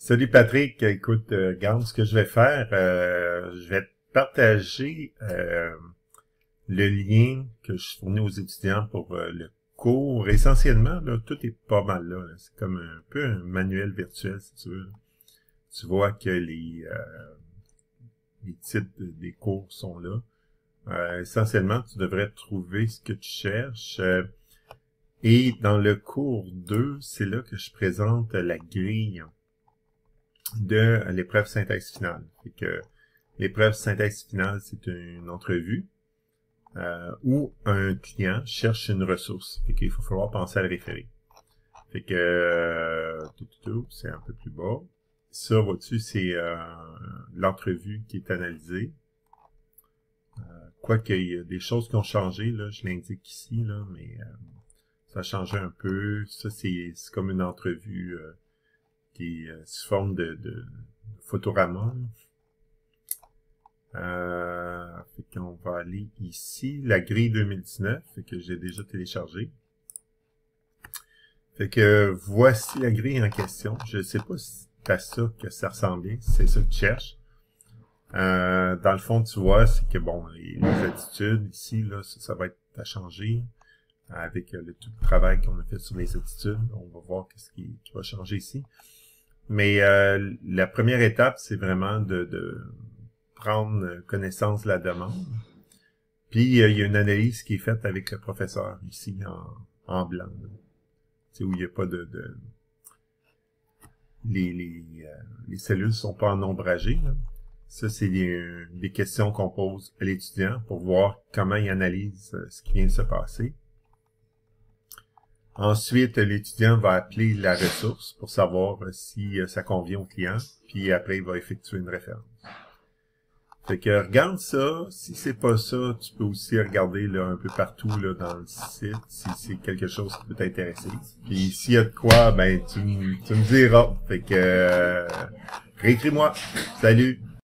Salut Patrick, écoute, regarde ce que je vais faire. Je vais partager le lien que je fournis aux étudiants pour le cours. Essentiellement, là, tout est pas mal là. C'est comme un peu un manuel virtuel, si tu veux. Tu vois que les titres des cours sont là. Essentiellement, tu devrais trouver ce que tu cherches. Et dans le cours 2, c'est là que je présente la grille de l'épreuve syntaxe finale. Fait que l'épreuve syntaxe finale, c'est une entrevue où un client cherche une ressource. Fait qu'il va falloir penser à le référer. Fait que c'est un peu plus bas. Ça, vois-tu, c'est l'entrevue qui est analysée. Quoique il y a des choses qui ont changé, là, je l'indique ici, là, mais ça a changé un peu. Ça, c'est comme une entrevue qui est sous forme de photorama. Fait qu'on va aller ici, la grille 2019, fait que j'ai déjà téléchargé. Fait que voici la grille en question. Je sais pas si c'est à ça que ça ressemblait, si c'est ça que tu cherches. Dans le fond, tu vois, c'est que bon, les attitudes ici, là, ça va être à changer avec tout le travail qu'on a fait sur les attitudes. On va voir qu'est-ce qui va changer ici. Mais la première étape, c'est vraiment de prendre connaissance de la demande. Puis, il y a une analyse qui est faite avec le professeur, ici, en blanc. C'est où il n'y a pas les cellules sont pas en ombragées. Là. Ça, c'est des questions qu'on pose à l'étudiant pour voir comment il analyse ce qui vient de se passer. Ensuite, l'étudiant va appeler la ressource pour savoir si ça convient au client, puis après, il va effectuer une référence. Fait que regarde ça, si c'est pas ça, tu peux aussi regarder là un peu partout là dans le site, si c'est quelque chose qui peut t'intéresser. Puis s'il y a de quoi, ben tu me diras. Fait que réécris-moi. Salut!